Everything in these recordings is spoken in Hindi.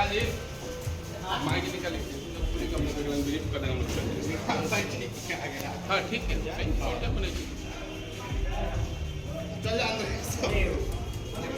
माइक निकालिए पूरी कंप्लीट ब्रीफ करने हाँ ठीक है सही और क्या बनेगी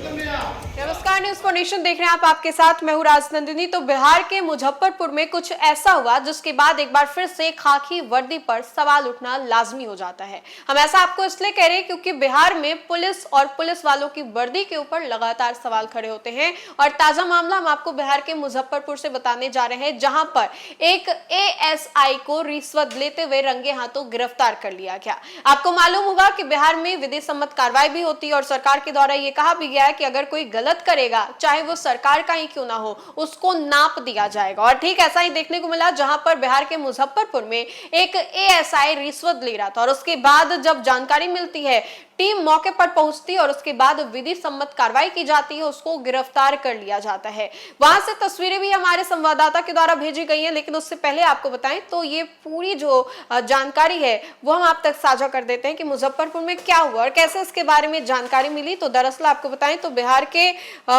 नमस्कार, न्यूज फॉर नेशन देख रहे हैं आप। आपके साथ मैं हूं राजनंदिनी। तो बिहार के मुजफ्फरपुर में कुछ ऐसा हुआ जिसके बाद एक बार फिर से खाकी वर्दी पर सवाल उठना लाजमी हो जाता है। हम ऐसा आपको इसलिए कह रहे हैं क्योंकि बिहार में पुलिस और पुलिस वालों की वर्दी के ऊपर लगातार सवाल खड़े होते हैं और ताजा मामला हम आपको बिहार के मुजफ्फरपुर से बताने जा रहे हैं, जहां पर एक एएसआई को रिश्वत लेते हुए रंगे हाथों गिरफ्तार कर लिया गया। आपको मालूम होगा कि बिहार में विधि सम्मत कार्रवाई भी होती है और सरकार के द्वारा यह कहा भी गया है कि अगर कोई गलत करेगा, चाहे वो सरकार का ही क्यों ना हो, उसको नाप दिया जाएगा। और ठीक ऐसा ही देखने को मिला, जहां पर बिहार के मुजफ्फरपुर में एक एएसआई रिश्वत ले रहा था और उसके बाद जब जानकारी मिलती है, टीम मौके पर पहुंचती है और उसके बाद विधि सम्मत कार्रवाई की जाती है, उसको गिरफ्तार कर लिया जाता है। वहां से तस्वीरें भी हमारे संवाददाता के द्वारा भेजी गई हैं, लेकिन उससे पहले आपको बताएं तो ये पूरी जो जानकारी है वो हम आप तक साझा कर देते हैं कि मुजफ्फरपुर में क्या हुआ और कैसे इसके बारे में जानकारी मिली। तो दरअसल आपको बताएं तो बिहार के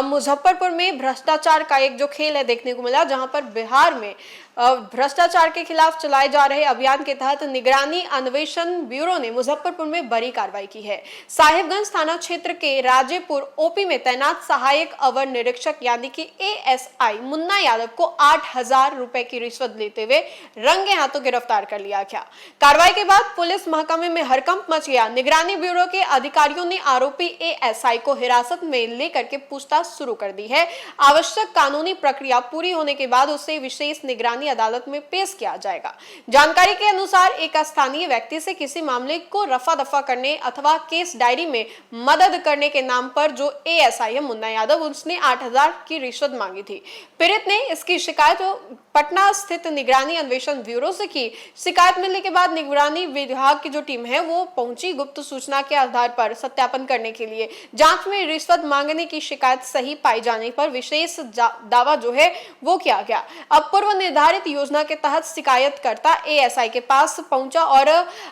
मुजफ्फरपुर में भ्रष्टाचार का एक जो खेल है देखने को मिला, जहां पर बिहार में भ्रष्टाचार के खिलाफ चलाए जा रहे अभियान के तहत निगरानी अन्वेषण ब्यूरो ने मुजफ्फरपुर में बड़ी कार्रवाई की है। साहिबगंज थाना क्षेत्र के राजेपुर ओपी में तैनात सहायक अवर निरीक्षक यानी कि एएसआई मुन्ना यादव को 8,000 रुपए की रिश्वत लेते हुए रंगे हाथों गिरफ्तार कर लिया गया। कार्रवाई के बाद पुलिस महकमे में हड़कंप मच गया। निगरानी ब्यूरो के अधिकारियों ने आरोपी एएसआई को हिरासत में लेकर के पूछताछ शुरू कर दी है। आवश्यक कानूनी प्रक्रिया पूरी होने के बाद उसे विशेष निगरानी अदालत में पेश किया जाएगा। जानकारी के अनुसार एक स्थानीय व्यक्ति से किसी मामले को रफा दफा करने अथवा केस डायरी में मदद करने के नाम पर जो एएसआई है मुन्ना यादव, उसने 8,000 की रिश्वत मांगी थी। पीड़ित ने इसकी शिकायत पटना स्थित निगरानी अन्वेषण ब्यूरो से की। शिकायत मिलने के बाद निगरानी विभाग की जो टीम है वो पहुंची गुप्त सूचना के आधार पर सत्यापन करने के लिए। जांच में रिश्वत मांगने की शिकायत सही पाई जाने पर विशेष दावा जो है वो किया गया। अब पूर्व निर्धारित योजना के तहत शिकायतकर्ता एएसआई के पास पहुंचा और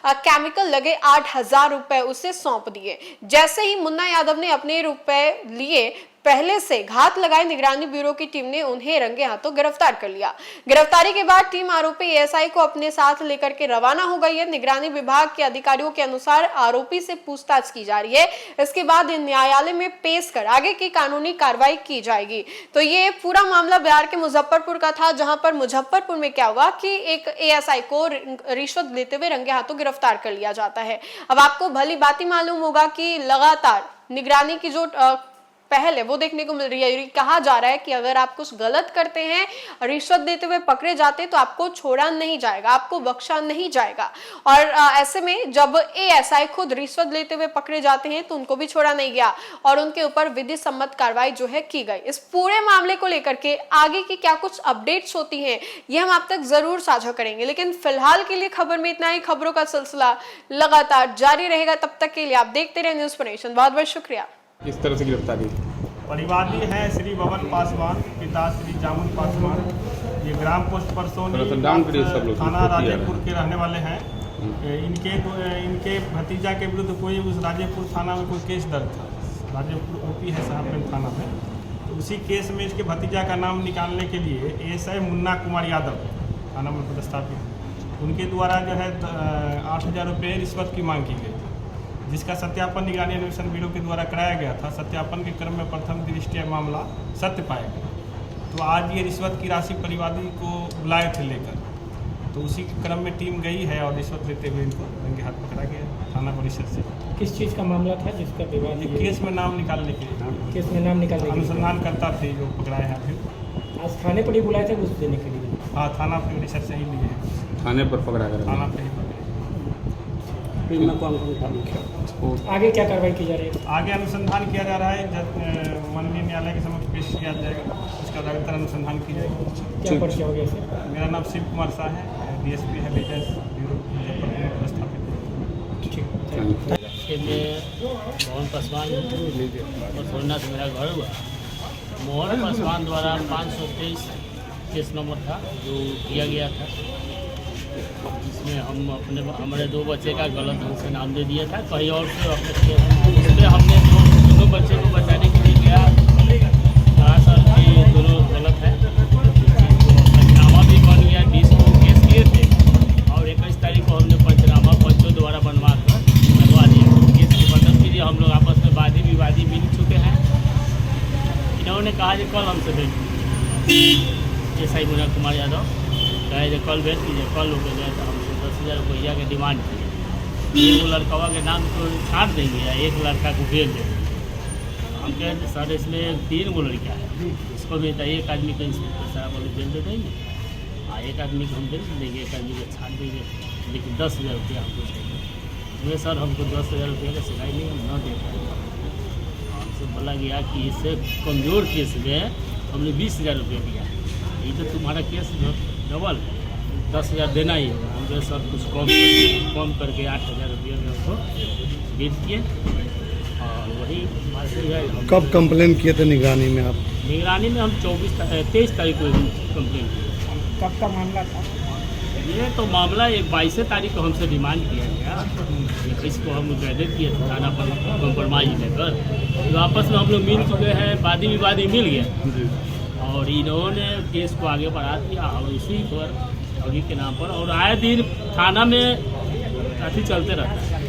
केमिकल लगे 8,000 रुपए उसे सौंप दिए। जैसे ही मुन्ना यादव ने अपने रुपए लिए पहले से घात लगाए, निगरानी ब्यूरो की टीम ने उन्हें रंगे हाथों गिरफ्तार कर लिया। गिरफ्तारी के बाद टीम आरोपी एएसआई को अपने साथ लेकर के रवाना हो गई है। निगरानी विभाग के अधिकारियों के अनुसार आरोपी से पूछताछ की जा रही है। इसके बाद न्यायालय में पेश कर आगे की कानूनी कार्रवाई की जाएगी। तो ये पूरा मामला बिहार के मुजफ्फरपुर का था, जहां पर मुजफ्फरपुर में क्या हुआ कि एक एएसआई को रिश्वत लेते हुए रंगे हाथों गिरफ्तार कर लिया जाता है। अब आपको भली बात ही मालूम होगा कि लगातार निगरानी की जो पहल है वो देखने को मिल रही है। कहा जा रहा है कि अगर आप कुछ गलत करते हैं, रिश्वत देते हुए पकड़े जाते हैं, तो आपको छोड़ा नहीं जाएगा, आपको बख्शा नहीं जाएगा। और ऐसे में जब एएसआई खुद रिश्वत लेते हुए पकड़े जाते हैं तो उनको भी छोड़ा नहीं गया और उनके ऊपर विधि सम्मत कार्रवाई जो है की गई। इस पूरे मामले को लेकर के आगे की क्या कुछ अपडेट्स होती हैं ये हम आप तक जरूर साझा करेंगे, लेकिन फिलहाल के लिए खबर में इतना ही। खबरों का सिलसिला लगातार जारी रहेगा, तब तक के लिए आप देखते रहे न्यूज फॉर नेशन। बहुत बहुत शुक्रिया। किस तरह से गिरफ्तारी? परिवादी हैं श्री बबन पासवान, पिता श्री जामुन पासवान। ये ग्राम पोस्ट परसोनी थाना राजेपुर के रहने वाले हैं। इनके भतीजा के विरुद्ध कोई उस राजेपुर थाना में कोई केस दर्ज था। राजेपुर ओपी है साहबगंज थाना में। तो उसी केस में इसके भतीजा का नाम निकालने के लिए एएसआई मुन्ना कुमार यादव थाना में पदस्थापित, उनके द्वारा जो है 8,000 रुपये रिश्वत की मांग की गई, जिसका सत्यापन निगरानी अन्वेषण ब्यूरो के द्वारा कराया गया था। सत्यापन के क्रम में प्रथम दृष्टया मामला सत्य पाया गया। तो आज ये रिश्वत की राशि परिवादी को बुलाए थे लेकर, तो उसी के क्रम में टीम गई है और रिश्वत लेते हुए इनको रंगे हाथ पकड़ा गया थाना परिसर से। किस चीज़ का मामला था जिसका विवाद? ये केस में नाम निकालने के लिए, केस में नाम निकालने के लिए अनुसंधान करता थे जो पकड़ाए हैं। फिर आज थाने पर ही बुलाए थे घूस देने के लिए? हाँ, थाना परिसर से ही लिए, थाने पर पकड़ा कर थाना पर ही पकड़े। आगे क्या कार्रवाई की जा रही है? आगे अनुसंधान किया जा रहा है, माननीय न्यायालय के समक्ष पेश किया जाएगा, उसका लगातार अनुसंधान की जाएगी। क्या पर्चा हो गया सर? मेरा नाम शिव कुमार शाह है, डीएसपी है विजय ब्यूरो मुजफ्फरपुर पदस्थापित। ठीक। मोहन पासवान और सोना से मेरा घर हुआ। मोहन पासवान द्वारा 523 केस नंबर था जो किया गया था, जिसमें हम हमारे 2 बच्चे का गलत ढंग से नाम दे दिया था कहीं और से अपने केस। उसमें हमने दोनों बच्चे को बचाने के लिए गया, कहा सर कि दोनों गलत है, SI मुन्ना कुमार यादव कहे जो कल वेट कीजिए, कल हो गए तो हमको 10,000 रुपया के डिमांड किए। एगो लड़कवा के नाम तो छाट देंगे या एक लड़का को भेज देंगे। हम कहें सर इसमें 3 गो लड़कियाँ हैं, इसको भी एक आदमी का इंस्पेक्टर साहब बोले भेज दे देंगे, एक आदमी को हम भेज देंगे, एक आदमी को छाट देंगे, लेकिन 10,000 रुपया हमको चाहिए। हमें सर हमको 10,000 रुपये का सिलाई नहीं, हम न दे पाएंगे। हमसे बोला गया कि इससे कमज़ोर केस में हमने 20,000 रुपये दिया, ये तो तुम्हारा केस डबल है, 10,000 देना ही होगा। हम सर कुछ कम करके 8,000 रुपये में हमको बेच किए और वही बात। कब कंप्लेन किए थे निगरानी में आप? निगरानी में हम 23 तारीख को कंप्लेन किए। कब का मामला था? ये तो मामला 22 तारीख को हमसे डिमांड किया गया, 21 को हम कैदेट किए थे थाना पर कॉम्प्रोमाइज लेकर, तो आपस में हम लोग मिल चुके हैं, वादी विवादी मिल गया और इन्होंने केस को आगे बढ़ा दिया और इसी पर ठगी के नाम पर और आए दिन थाना में काफ़ी चलते रहता है।